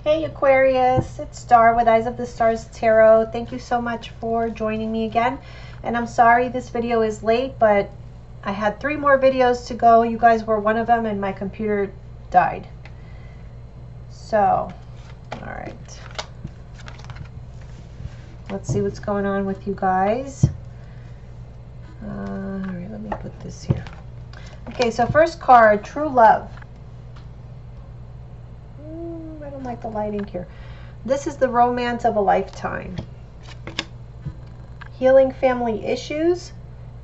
Hey Aquarius, it's Star with Eyes of the Stars Tarot. Thank you so much for joining me again. And I'm sorry this video is late, but I had 3 more videos to go. You guys were one of them and my computer died. So, alright. Let's see what's going on with you guys. Alright, let me put this here. Okay, so first card, True Love. I don't like the lighting here. This is the romance of a lifetime. Healing family issues.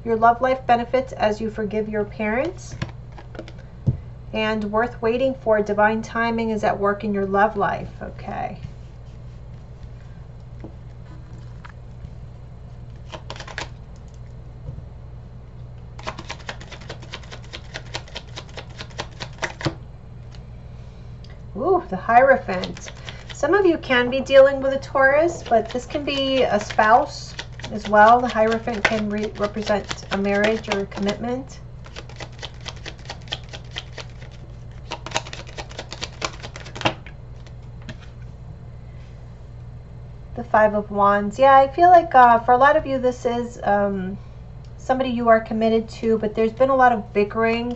Your love life benefits as you forgive your parents. And worth waiting for. Divine timing is at work in your love life. Okay. Ooh, the Hierophant. Some of you can be dealing with a Taurus, but this can be a spouse as well. The Hierophant can represent a marriage or a commitment. The Five of Wands. Yeah, I feel like for a lot of you this is somebody you are committed to, but there's been a lot of bickering,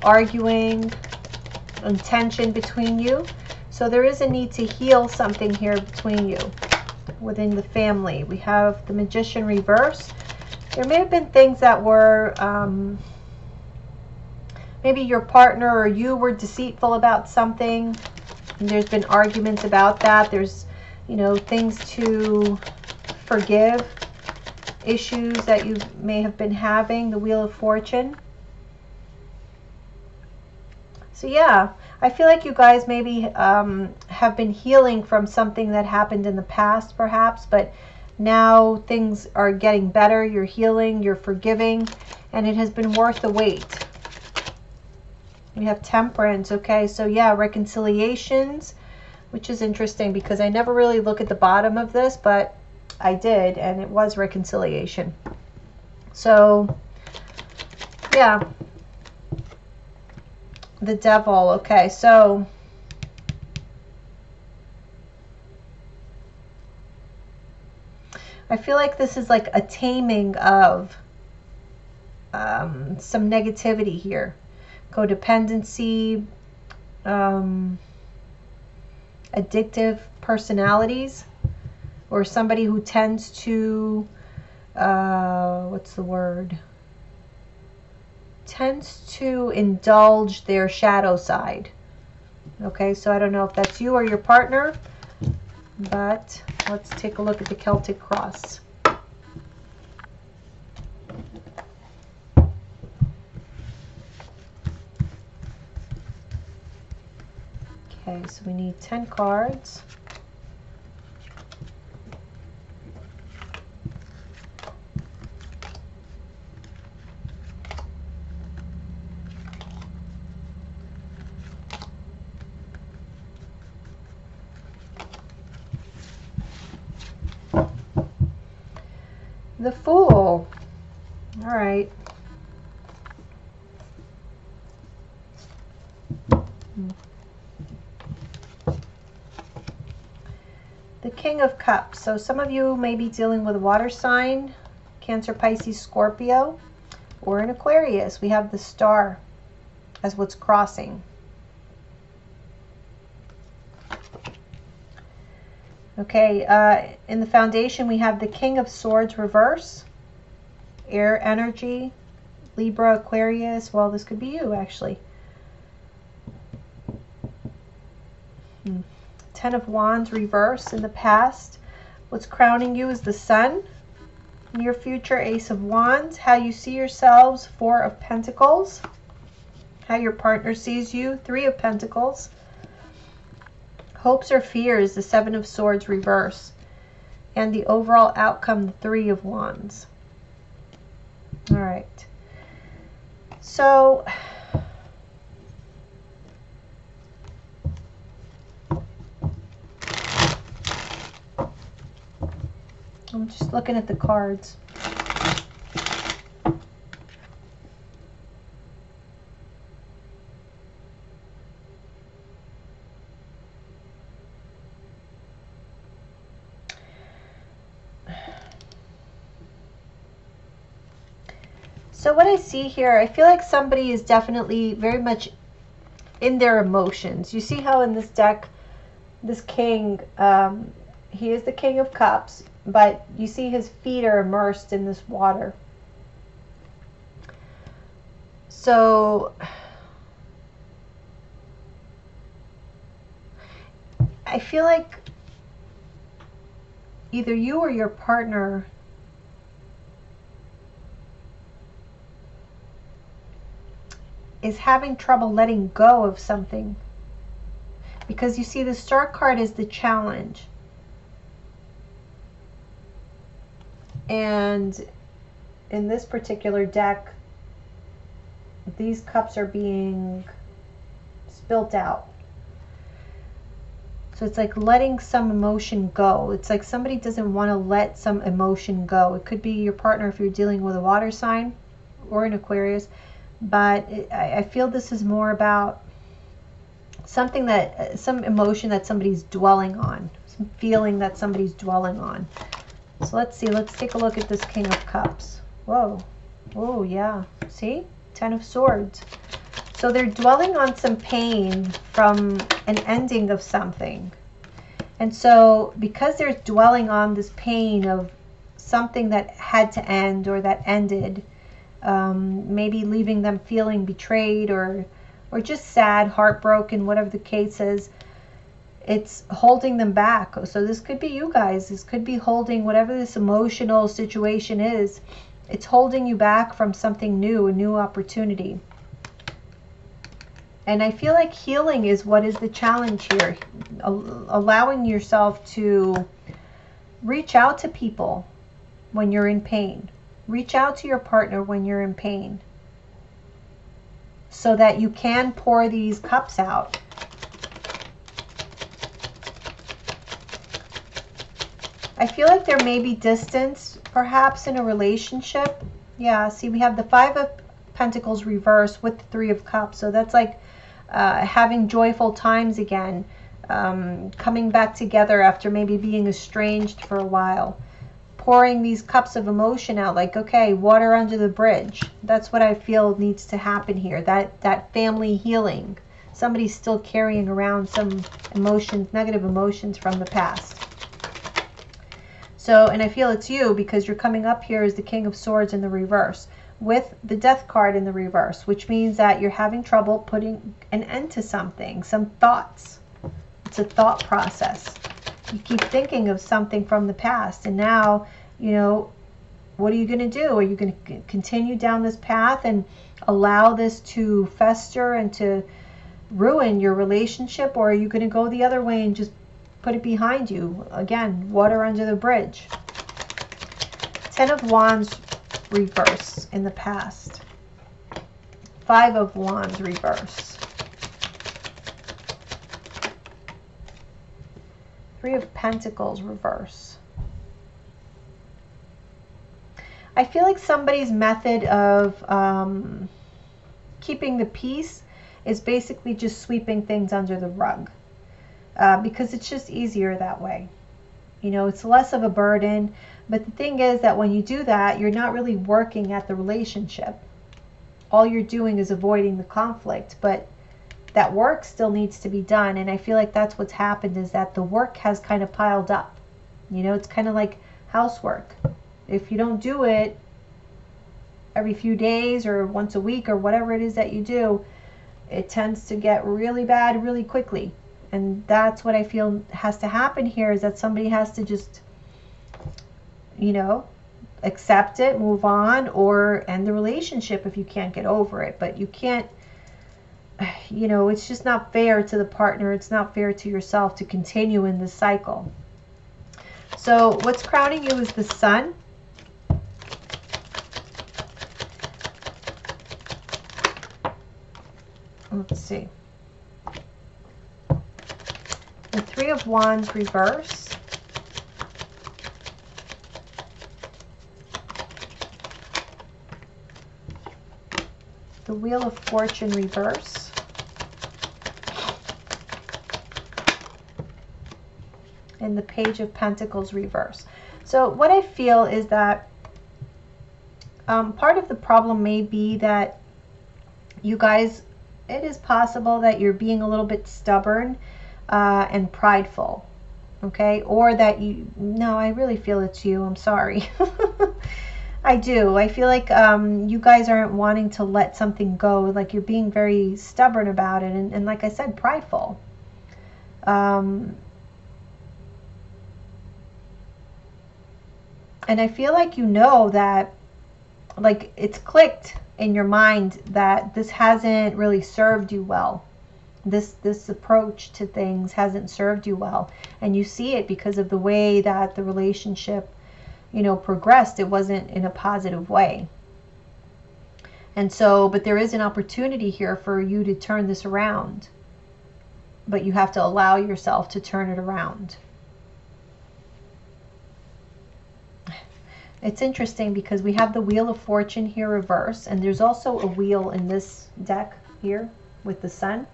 arguing, and tension between you. So there is a need to heal something here between you within the family. We have the Magician reverse. There may have been things that were maybe your partner or you were deceitful about something, and there's been arguments about that. There's, you know, things to forgive, issues that you may have been having. The Wheel of Fortune. So yeah, I feel like you guys maybe have been healing from something that happened in the past perhaps, but now things are getting better. You're healing, you're forgiving, and it has been worth the wait. We have Temperance. Okay, so yeah, reconciliations, which is interesting because I never really look at the bottom of this, but I did, and it was reconciliation. So yeah. The Devil. Okay, so I feel like this is like a taming of some negativity here. Codependency, addictive personalities, or somebody who tends to, what's the word? Tends to indulge their shadow side. Okay, so I don't know if that's you or your partner, but let's take a look at the Celtic cross. Okay, so we need 10 cards. The Fool. All right. The King of Cups. So some of you may be dealing with a water sign, Cancer, Pisces, Scorpio, or an Aquarius. We have the Star as what's crossing. Okay, in the foundation we have the King of Swords reverse, air energy, Libra, Aquarius. Well, this could be you actually. 10 of Wands reverse in the past. What's crowning you is the Sun. Near future, Ace of Wands. How you see yourselves, 4 of Pentacles. How your partner sees you, 3 of Pentacles. Hopes or fears, the 7 of Swords reverse. And the overall outcome, the 3 of Wands. All right. So I'm just looking at the cards. So what I see here, I feel like somebody is definitely very much in their emotions. You see how in this deck, this king, he is the King of Cups, but you see his feet are immersed in this water. So I feel like either you or your partner is having trouble letting go of something, because you see the Star card is the challenge, and in this particular deck these cups are being spilt out. So it's like letting some emotion go. It's like somebody doesn't want to let some emotion go. It could be your partner if you're dealing with a water sign or an Aquarius, but I feel this is more about something that, some emotion that somebody's dwelling on, some feeling that somebody's dwelling on. So let's see, let's take a look at this King of Cups. Whoa, oh yeah, see? 10 of Swords. So they're dwelling on some pain from an ending of something. And so because they're dwelling on this pain of something that had to end or that ended, maybe leaving them feeling betrayed or just sad, heartbroken, whatever the case is, it's holding them back. So this could be you guys. This could be holding whatever this emotional situation is. It's holding you back from something new, a new opportunity. And I feel like healing is what is the challenge here. Allowing yourself to reach out to people when you're in pain. Reach out to your partner when you're in pain, so that you can pour these cups out. I feel like there may be distance, perhaps, in a relationship. Yeah, see, we have the 5 of Pentacles reversed with the 3 of Cups. So that's like having joyful times again, coming back together after maybe being estranged for a while. Pouring these cups of emotion out, like, okay, water under the bridge. That's what I feel needs to happen here. That family healing. Somebody's still carrying around some emotions, negative emotions from the past. So, and I feel it's you, because you're coming up here as the King of Swords in the reverse with the Death card in the reverse, which means that you're having trouble putting an end to something, some thoughts. It's a thought process. You keep thinking of something from the past, and now, you know, what are you going to do? Are you going to continue down this path and allow this to fester and to ruin your relationship, or are you going to go the other way and just put it behind you? Again, water under the bridge. 10 of Wands reverse in the past. 5 of Wands reverse. 3 of Pentacles reverse. I feel like somebody's method of keeping the peace is basically just sweeping things under the rug. Because it's just easier that way. You know, it's less of a burden. But the thing is that when you do that, you're not really working at the relationship. All you're doing is avoiding the conflict. But that work still needs to be done. And I feel like that's what's happened, is that the work has kind of piled up. You know, it's kind of like housework. If you don't do it every few days or once a week or whatever it is that you do, it tends to get really bad really quickly. And that's what I feel has to happen here, is that somebody has to just, you know, accept it, move on, or end the relationship if you can't get over it. But you can't, you know, it's just not fair to the partner. It's not fair to yourself to continue in this cycle. So what's crowning you is the Sun. Let's see. The 3 of Wands reverse. The Wheel of Fortune reverse. And the Page of Pentacles reverse. So what I feel is that Part of the problem may be that you guys, it is possible that you're being a little bit stubborn and prideful. Okay, or that no, I really feel it's you. I'm sorry. I do. I feel like you guys aren't wanting to let something go. Like you're being very stubborn about it. And like I said, prideful. And I feel like you know that, like it's clicked in your mind that this hasn't really served you well. This approach to things hasn't served you well. And you see it because of the way that the relationship, you know, progressed. It wasn't in a positive way. And so, but there is an opportunity here for you to turn this around. But you have to allow yourself to turn it around. It's interesting because we have the Wheel of Fortune here reverse, and there's also a wheel in this deck here with the Sun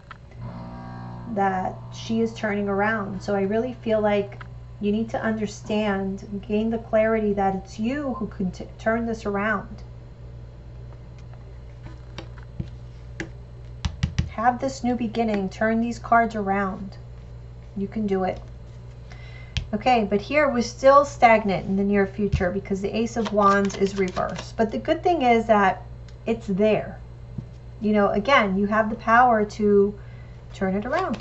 that she is turning around. So I really feel like you need to understand, gain the clarity that it's you who can turn this around. Have this new beginning. Turn these cards around. You can do it. Okay, but here we're still stagnant in the near future because the Ace of Wands is reversed. But the good thing is that it's there. You know, again, you have the power to turn it around.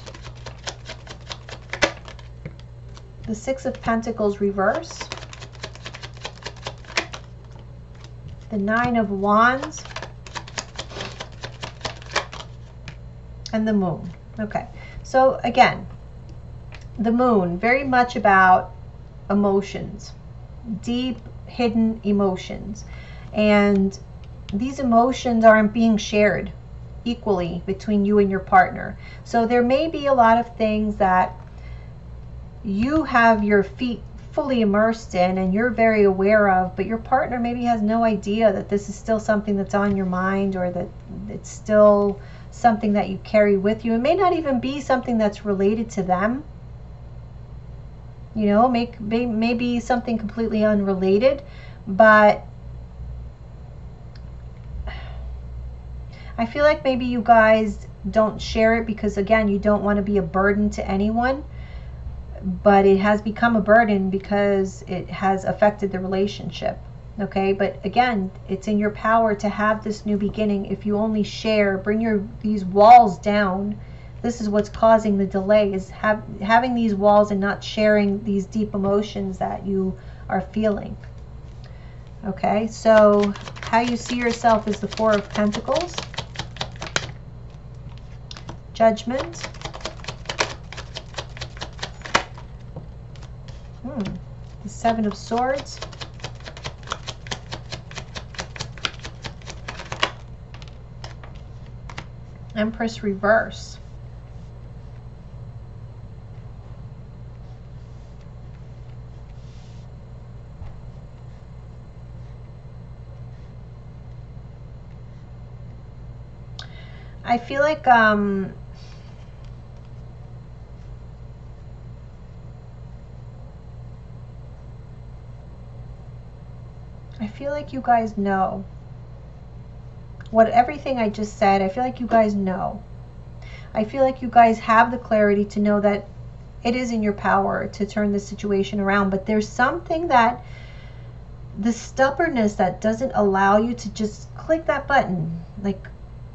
The Six of Pentacles reverse. The Nine of Wands. And the Moon. Okay, so again, the Moon, very much about emotions, deep hidden emotions. And these emotions aren't being shared equally between you and your partner. So there may be a lot of things that you have your feet fully immersed in and you're very aware of, but your partner maybe has no idea that this is still something that's on your mind, or that it's still something that you carry with you. It may not even be something that's related to them. You know, maybe something completely unrelated, but I feel like maybe you guys don't share it because, again, you don't want to be a burden to anyone, but it has become a burden because it has affected the relationship. Okay, but again, it's in your power to have this new beginning if you only share, bring these walls down. This is what's causing the delay, is having these walls and not sharing these deep emotions that you are feeling. Okay, so how you see yourself is the Four of Pentacles, Judgment, the Seven of Swords, Empress reverse. I feel like you guys know everything I just said. I feel like you guys know. I feel like you guys have the clarity to know that it is in your power to turn the situation around, but there's something that, the stubbornness that doesn't allow you to just click that button. Like,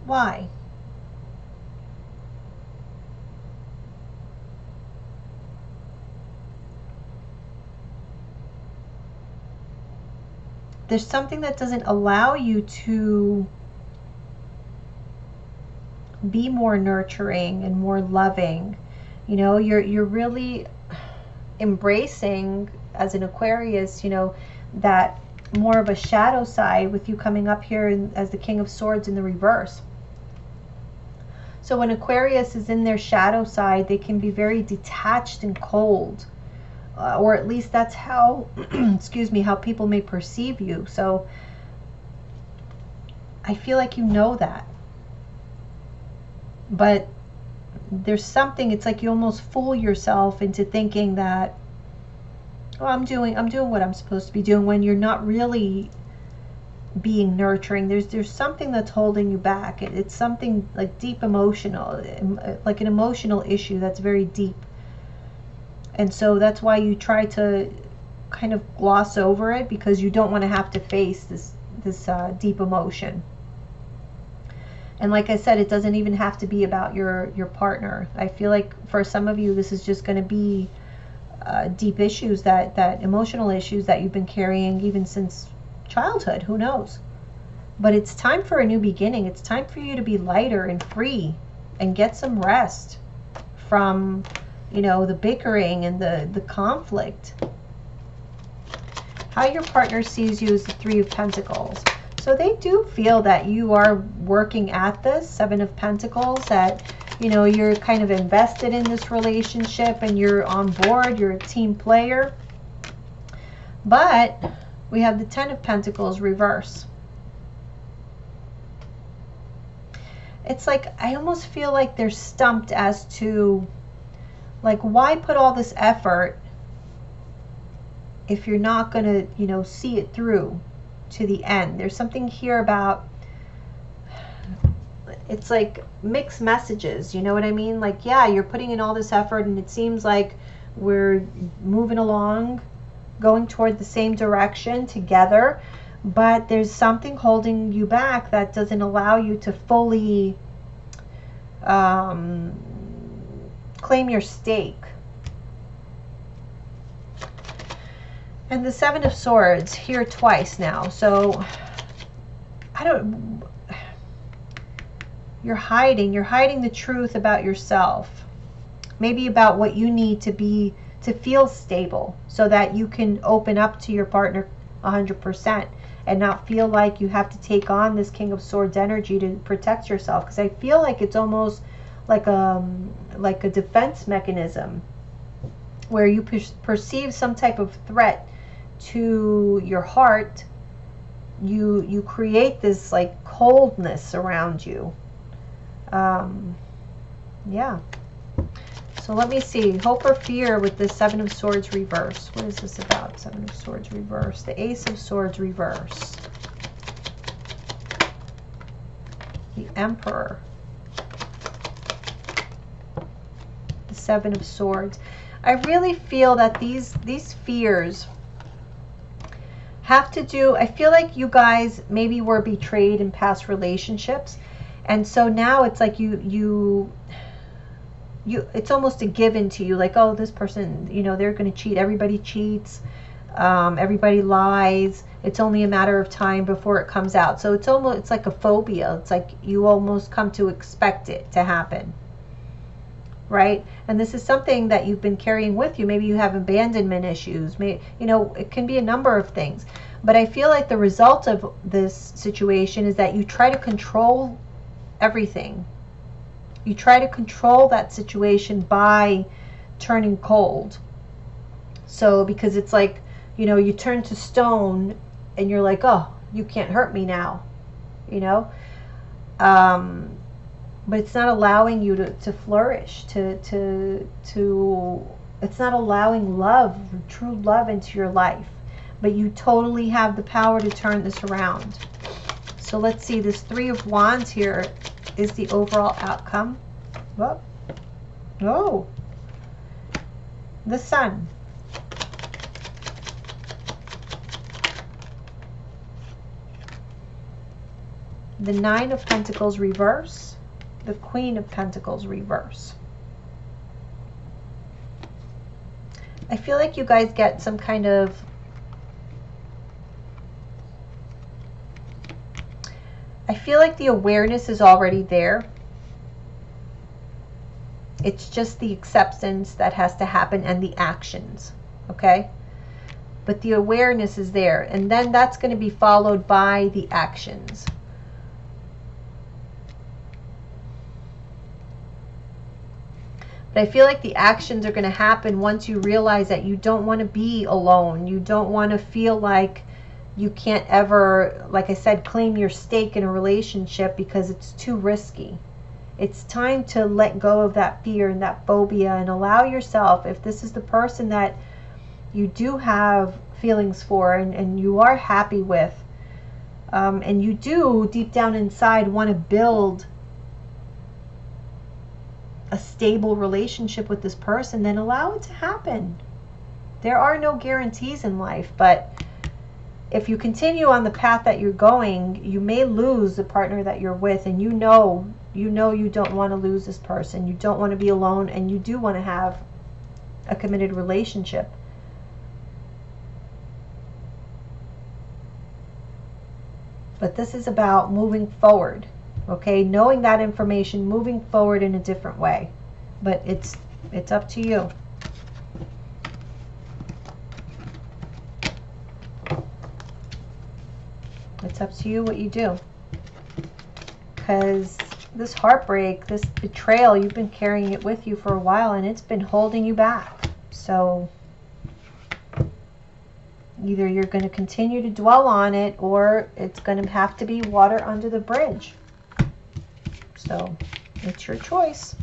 why? There's something that doesn't allow you to be more nurturing and more loving. You know, you're really embracing, as an Aquarius, you know, that more of a shadow side with you coming up here as the King of Swords in the reverse. So when Aquarius is in their shadow side, they can be very detached and cold. Or at least that's how, excuse me, how people may perceive you. So I feel like you know that. But there's something, it's like you almost fool yourself into thinking that, oh, I'm doing what I'm supposed to be doing, when you're not really being nurturing. There's something that's holding you back. It's something like deep emotional, like an emotional issue that's very deep. And so that's why you try to kind of gloss over it, because you don't want to have to face this deep emotion. And like I said, it doesn't even have to be about your partner. I feel like for some of you, this is just going to be deep issues, that emotional issues that you've been carrying even since childhood. Who knows? But it's time for a new beginning. It's time for you to be lighter and free and get some rest from, you know, the bickering and the conflict. How your partner sees you is the Three of Pentacles. So they do feel that you are working at this, Seven of Pentacles, that, you know, you're kind of invested in this relationship and you're on board, you're a team player. But we have the Ten of Pentacles reverse. It's like, I almost feel like they're stumped as to, like, why put all this effort if you're not going to, you know, see it through to the end. There's something here about, it's like mixed messages, you know what I mean? Like, yeah, you're putting in all this effort and it seems like we're moving along, going toward the same direction together, but there's something holding you back that doesn't allow you to fully claim your stake. And the Seven of Swords here twice now. So you're hiding the truth about yourself. Maybe about what you need to feel stable, so that you can open up to your partner 100% and not feel like you have to take on this King of Swords energy to protect yourself. Because I feel like it's almost like a defense mechanism where you perceive some type of threat to your heart. You create this like coldness around you. Yeah. So let me see. Hope or fear with the Seven of Swords reverse. What is this about? Seven of Swords reverse. The Ace of Swords reverse. The Emperor. The Seven of Swords. I really feel that these fears have to do, I feel like you guys maybe were betrayed in past relationships. And so now it's like you it's almost a given to you, like, oh, this person, you know, they're going to cheat. Everybody cheats. Everybody lies. It's only a matter of time before it comes out. So it's like a phobia. It's like you almost come to expect it to happen. Right? And this is something that you've been carrying with you. Maybe you have abandonment issues. Maybe, you know, it can be a number of things. But I feel like the result of this situation is that you try to control everything. You try to control that situation by turning cold. So because it's like, you know, you turn to stone and you're like, oh, you can't hurt me now, you know. But it's not allowing you to flourish, to it's not allowing love, true love into your life. But you totally have the power to turn this around. So let's see, this Three of Wands here is the overall outcome. Well, oh, the Sun. The Nine of Pentacles reverse. The Queen of Pentacles reverse. I feel like you guys get some kind of I feel like the awareness is already there. It's just the acceptance that has to happen and the actions, okay? But the awareness is there, and then that's going to be followed by the actions. But I feel like the actions are going to happen once you realize that you don't want to be alone. You don't want to feel like you can't ever, like I said, claim your stake in a relationship because it's too risky. It's time to let go of that fear and that phobia and allow yourself, if this is the person that you do have feelings for and you are happy with, and you do deep down inside want to build a stable relationship with this person, then allow it to happen. There are no guarantees in life, but if you continue on the path that you're going, you may lose the partner that you're with, and you know you don't want to lose this person. You don't want to be alone, and you do want to have a committed relationship. But this is about moving forward, okay? Knowing that information, moving forward in a different way. But it's up to you. It's up to you what you do. Because this heartbreak, this betrayal, you've been carrying it with you for a while, and it's been holding you back. So either you're going to continue to dwell on it, or it's going to have to be water under the bridge. So it's your choice.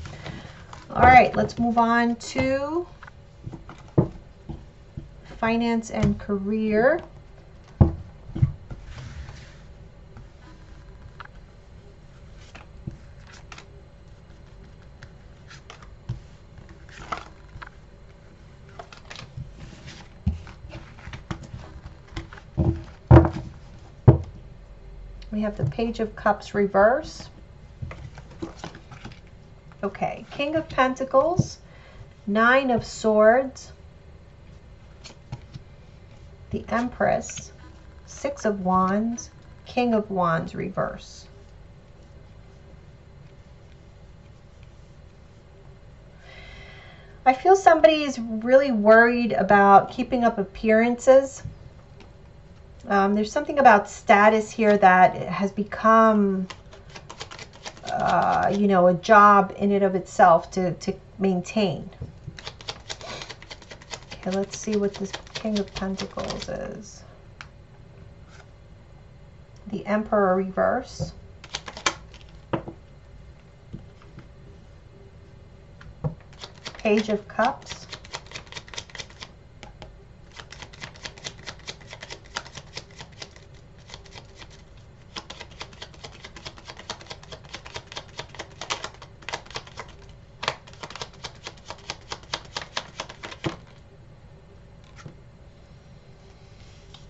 All right, let's move on to finance and career. We have the Page of Cups reverse. Okay, King of Pentacles, Nine of Swords, the Empress, Six of Wands, King of Wands reverse. I feel somebody is really worried about keeping up appearances. There's something about status here that has become, you know, a job in and of itself to maintain. Okay, let's see what this King of Pentacles is. The Emperor reverse. Page of Cups.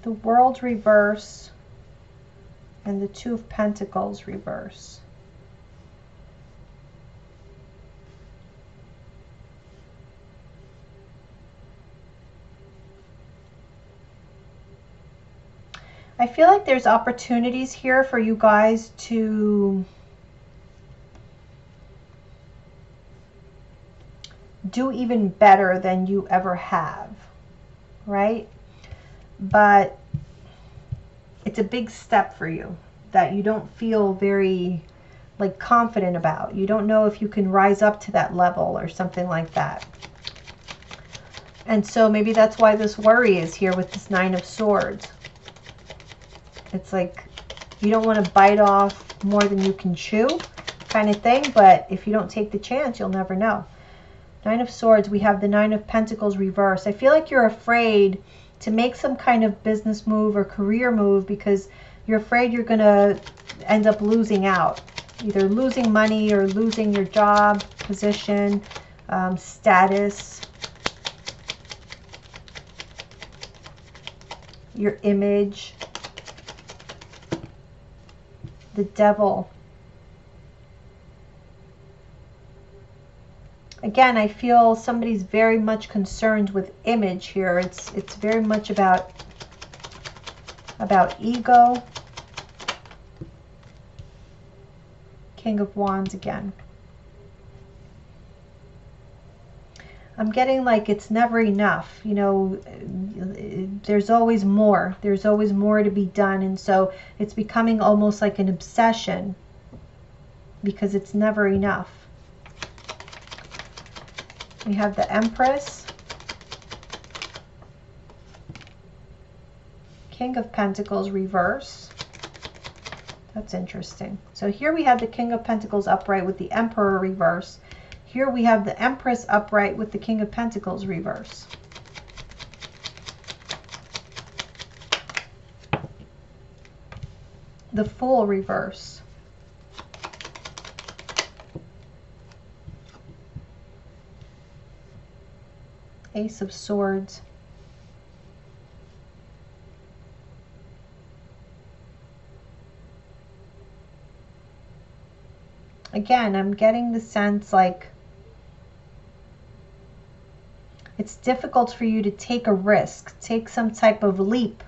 The World reverse, and the Two of Pentacles reverse. I feel like there's opportunities here for you guys to do even better than you ever have, right? But it's a big step for you that you don't feel very like confident about. You don't know if you can rise up to that level or something like that. And so maybe that's why this worry is here with this Nine of Swords. It's like you don't want to bite off more than you can chew kind of thing, but if you don't take the chance, you'll never know. Nine of Swords, we have the Nine of Pentacles reverse. I feel like you're afraid to make some kind of business move or career move because you're afraid you're going to end up losing out. Either losing money or losing your job, position, status, your image. The Devil. Again, I feel somebody's very much concerned with image here. It's very much about ego. King of Wands again. I'm getting like it's never enough. You know, there's always more. There's always more to be done. And so it's becoming almost like an obsession because it's never enough. We have the Empress, King of Pentacles reverse. That's interesting. So here we have the King of Pentacles upright with the Emperor reverse. Here we have the Empress upright with the King of Pentacles reverse. the Fool reverse. Ace of Swords. Again, I'm getting the sense like it's difficult for you to take a risk, take some type of leap,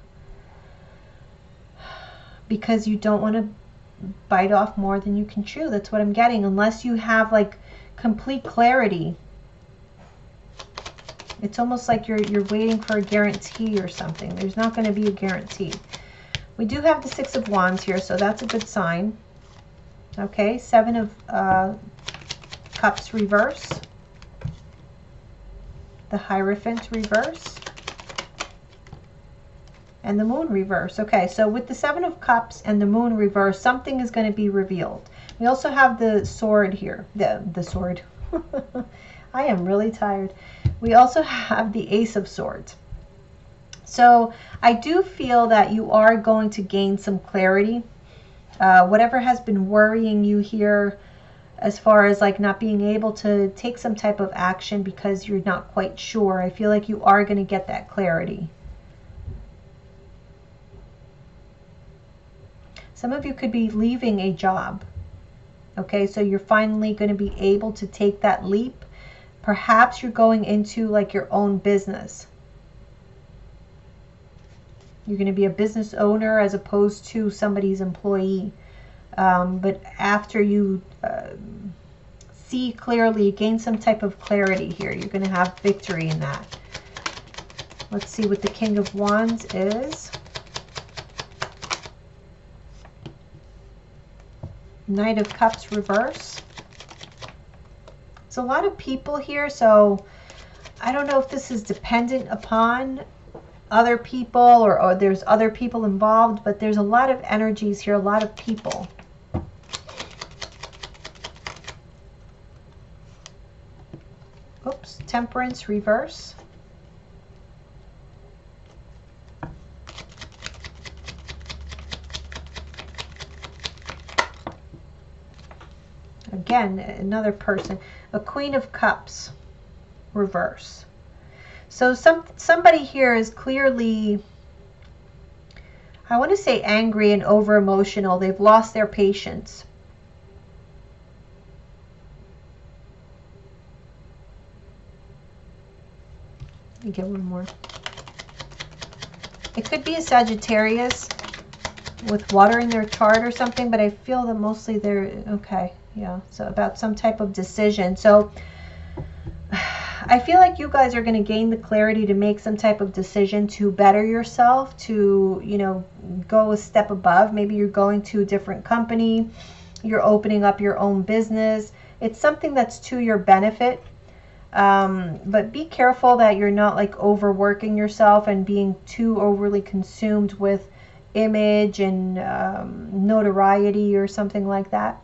because you don't want to bite off more than you can chew. That's what I'm getting, unless you have like complete clarity. It's almost like you're waiting for a guarantee or something. There's not going to be a guarantee. We do have the Six of Wands here, so that's a good sign. Okay, Seven of Cups reverse. The Hierophant reverse. And the Moon reverse. Okay, so with the Seven of Cups and the Moon reverse, something is going to be revealed. We also have the Sword here. The Sword. I am really tired. We also have the Ace of Swords. So I do feel that you are going to gain some clarity. Whatever has been worrying you here, as far as like not being able to take some type of action because you're not quite sure, I feel like you are going to get that clarity. Some of you could be leaving a job. Okay, so you're finally going to be able to take that leap. Perhaps you're going into like your own business. You're going to be a business owner as opposed to somebody's employee. But after you see clearly, gain some type of clarity here, you're going to have victory in that. Let's see what the King of Wands is. Knight of Cups reverse. It's a lot of people here, so I don't know if this is dependent upon other people or there's other people involved, but there's a lot of energies here, a lot of people. Oops, Temperance reverse. Again, another person. A Queen of Cups reverse. So somebody here is clearly, I want to say, angry and over emotional. They've lost their patience. Let me get one more. It could be a Sagittarius with water in their chart or something, but I feel that mostly they're okay. Yeah, so about some type of decision. So I feel like you guys are going to gain the clarity to make some type of decision to better yourself, to, you know, go a step above. Maybe you're going to a different company, you're opening up your own business. It's something that's to your benefit. But be careful that you're not like overworking yourself and being too overly consumed with image and notoriety or something like that.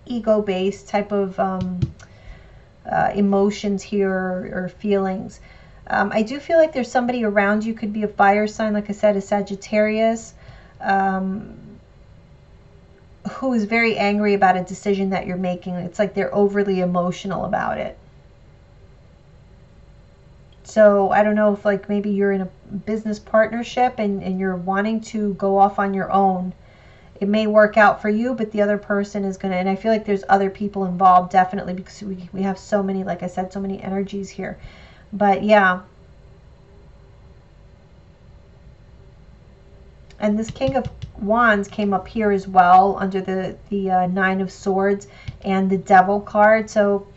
Ego-based type of emotions here or feelings. I do feel like there's somebody around you, could be a fire sign, like I said, a Sagittarius, who is very angry about a decision that you're making. It's like they're overly emotional about it. So I don't know if like maybe you're in a business partnership and you're wanting to go off on your own. It may work out for you, but the other person is going to, and I feel like there's other people involved, definitely, because we have so many, like I said, so many energies here. But yeah. And this King of Wands came up here as well under the Nine of Swords and the Devil card. So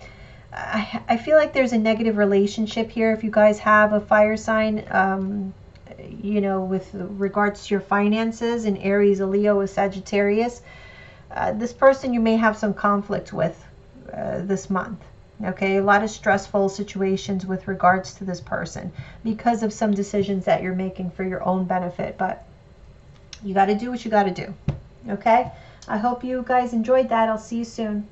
I feel like there's a negative relationship here if you guys have a fire sign, you know, with regards to your finances, in Aries, a Leo, a Sagittarius. This person you may have some conflict with this month. Okay, a lot of stressful situations with regards to this person because of some decisions that you're making for your own benefit. But you got to do what you got to do. Okay, I hope you guys enjoyed that. I'll see you soon.